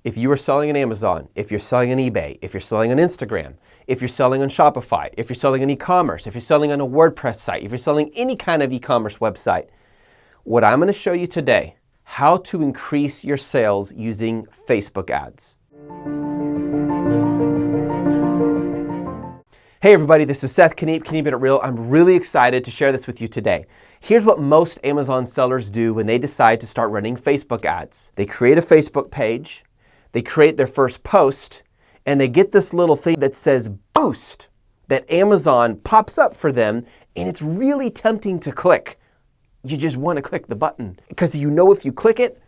If you are selling on Amazon, if you're selling on eBay, if you're selling on Instagram, if you're selling on Shopify, if you're selling on e-commerce, if you're selling on a WordPress site, if you're selling any kind of e-commerce website, what I'm going to show you today, how to increase your sales using Facebook ads. Hey everybody, this is Seth Kniep, Kniep It Real. I'm really excited to share this with you today. Here's what most Amazon sellers do when they decide to start running Facebook ads. They create a Facebook page, they create their first post, and they get this little thing that says boost that Amazon pops up for them, and it's really tempting to click. You just want to click the button because you know if you click it,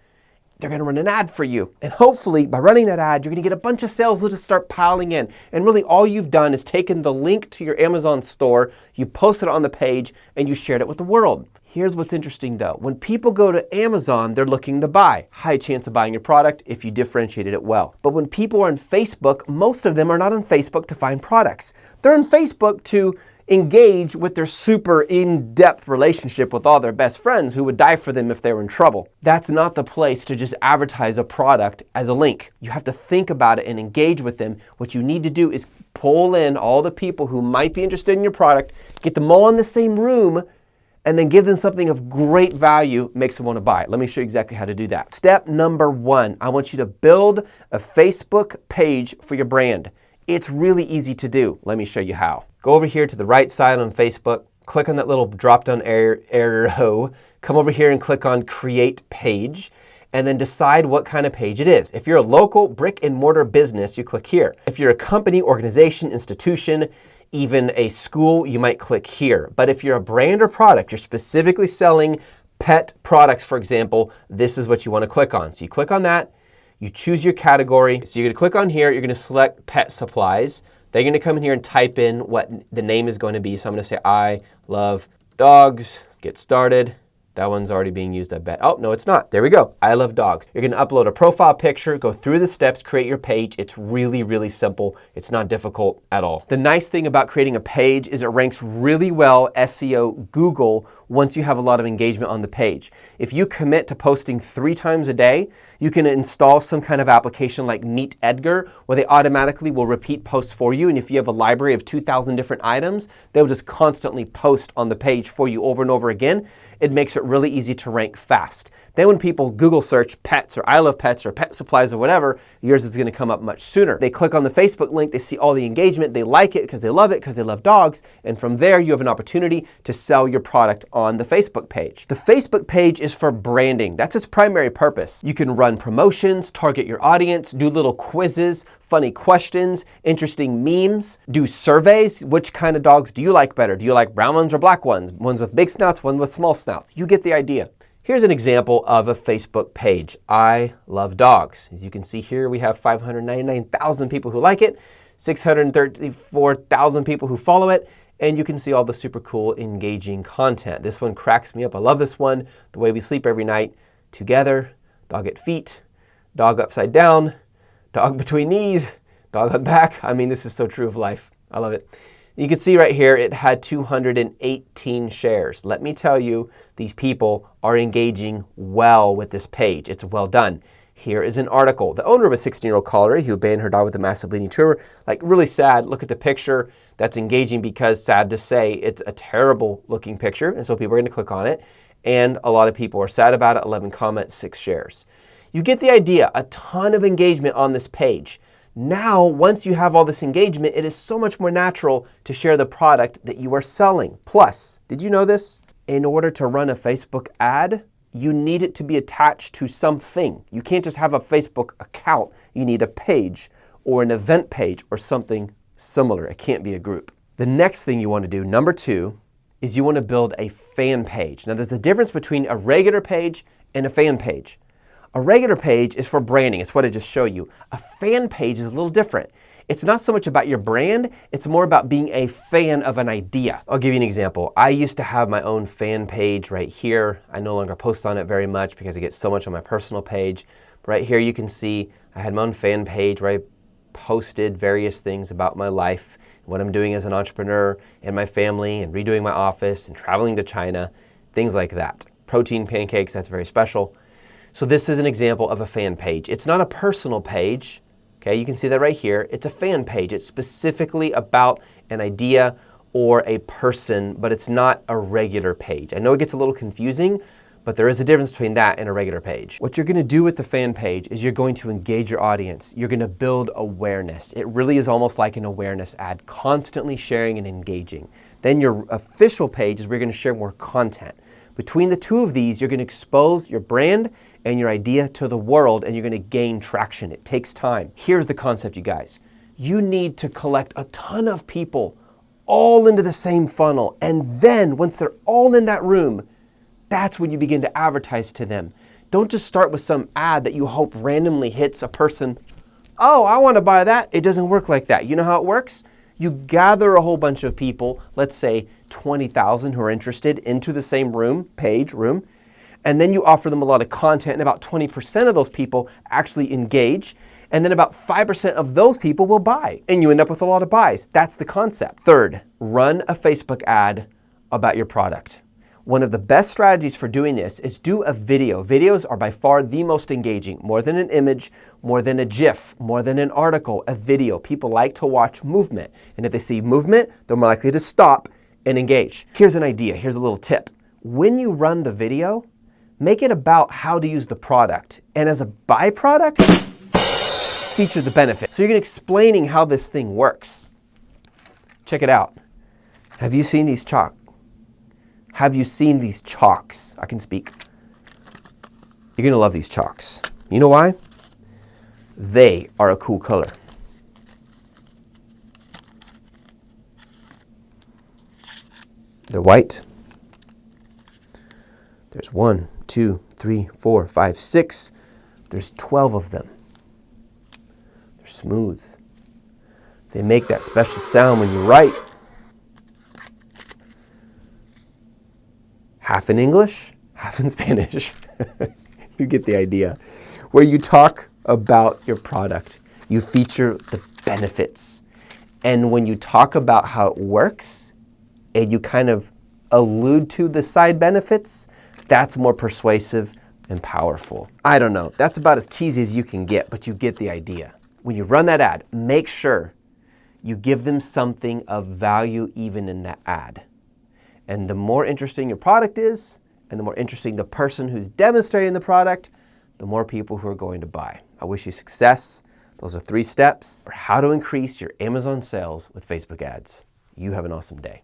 they're going to run an ad for you. And hopefully by running that ad, you're going to get a bunch of sales that just start piling in. And really all you've done is taken the link to your Amazon store, you posted it on the page, and you shared it with the world. Here's what's interesting though. When people go to Amazon, they're looking to buy. High chance of buying your product if you differentiated it well. But when people are on Facebook, most of them are not on Facebook to find products. They're on Facebook to engage with their super in-depth relationship with all their best friends who would die for them if they were in trouble. That's not the place to just advertise a product as a link. You have to think about it and engage with them. What you need to do is pull in all the people who might be interested in your product, get them all in the same room, and then give them something of great value, makes them want to buy it. Let me show you exactly how to do that. Step number 1, I want you to build a Facebook page for your brand. It's really easy to do. Let me show you how. Go over here to the right side on Facebook, click on that little drop-down arrow, come over here and click on Create Page, and then decide what kind of page it is. If you're a local brick and mortar business, you click here. If you're a company, organization, institution, even a school, you might click here. But if you're a brand or product, you're specifically selling pet products, for example, this is what you want to click on. So you click on that, you choose your category. So you're going to click on here, you're going to select pet supplies. They're going to come in here and type in what the name is going to be. So I'm going to say, I love dogs, get started. That one's already being used, I bet. Oh, no, it's not. There we go. I love dogs. You're going to upload a profile picture, go through the steps, create your page. It's really, really simple. It's not difficult at all. The nice thing about creating a page is it ranks really well SEO Google once you have a lot of engagement on the page. If you commit to posting 3 times a day, you can install some kind of application like Meet Edgar, where they automatically will repeat posts for you. And if you have a library of 2,000 different items, they'll just constantly post on the page for you over and over again. It makes it really easy to rank fast. Then when people Google search pets or I love pets or pet supplies or whatever, yours is going to come up much sooner. They click on the Facebook link, they see all the engagement, they like it because they love dogs, and from there you have an opportunity to sell your product on the Facebook page. The Facebook page is for branding. That's its primary purpose. You can run promotions, target your audience, do little quizzes, funny questions, interesting memes, do surveys. Which kind of dogs do you like better? Do you like brown ones or black ones? Ones with big snouts, ones with small snouts. You get the idea. Here's an example of a Facebook page. I love dogs. As you can see here, we have 599,000 people who like it, 634,000 people who follow it, and you can see all the super cool, engaging content. This one cracks me up. I love this one. The way we sleep every night together, dog at feet, dog upside down, dog between knees, dog on back. I mean, this is so true of life. I love it. You can see right here, it had 218 shares. Let me tell you, these people are engaging well with this page. It's well done. Here is an article. The owner of a 16-year-old Collie who abandoned her dog with a massive bleeding tumor. Like, really sad. Look at the picture. That's engaging because, sad to say, it's a terrible looking picture. And so people are going to click on it. And a lot of people are sad about it. 11 comments, 6 shares. You get the idea. A ton of engagement on this page. Now, once you have all this engagement, it is so much more natural to share the product that you are selling. Plus, did you know this? In order to run a Facebook ad, you need it to be attached to something. You can't just have a Facebook account. You need a page or an event page or something similar. It can't be a group. The next thing you want to do, number 2, is you want to build a fan page. Now, there's a difference between a regular page and a fan page. A regular page is for branding. It's what I just showed you. A fan page is a little different. It's not so much about your brand, it's more about being a fan of an idea. I'll give you an example. I used to have my own fan page right here. I no longer post on it very much because I get so much on my personal page. Right here you can see I had my own fan page where I posted various things about my life, what I'm doing as an entrepreneur and my family and redoing my office and traveling to China, things like that. Protein pancakes, that's very special. So this is an example of a fan page. It's not a personal page. Okay, you can see that right here. It's a fan page. It's specifically about an idea or a person, but it's not a regular page. I know it gets a little confusing, but there is a difference between that and a regular page. What you're gonna do with the fan page is you're going to engage your audience. You're gonna build awareness. It really is almost like an awareness ad, constantly sharing and engaging. Then your official page is where you're gonna share more content. Between the two of these, you're gonna expose your brand and your idea to the world, and you're gonna gain traction. It takes time. Here's the concept, you guys. You need to collect a ton of people all into the same funnel, and then once they're all in that room, that's when you begin to advertise to them. Don't just start with some ad that you hope randomly hits a person. Oh, I want to buy that. It doesn't work like that. You know how it works? You gather a whole bunch of people, let's say 20,000 who are interested, into the same room, and then you offer them a lot of content, and about 20% of those people actually engage, and then about 5% of those people will buy, and you end up with a lot of buys. That's the concept. Third, run a Facebook ad about your product. One of the best strategies for doing this is do a video. Videos are by far the most engaging, more than an image, more than a GIF, more than an article, a video. People like to watch movement. And if they see movement, they're more likely to stop and engage. Here's an idea, here's a little tip. When you run the video, make it about how to use the product. And as a byproduct, feature the benefit. So you're explaining how this thing works. Check it out. Have you seen these chalk? Have you seen these chalks? I can speak. You're gonna love these chalks. You know why? They are a cool color. They're white. There's 1, 2, 3, 4, 5, 6. There's 12 of them. They're smooth. They make that special sound when you write. Half in English, half in Spanish. You get the idea. Where you talk about your product, you feature the benefits. And when you talk about how it works, and you kind of allude to the side benefits, that's more persuasive and powerful. I don't know, that's about as cheesy as you can get, but you get the idea. When you run that ad, make sure you give them something of value even in that ad. And the more interesting your product is, and the more interesting the person who's demonstrating the product, the more people who are going to buy. I wish you success. Those are 3 steps for how to increase your Amazon sales with Facebook ads. You have an awesome day.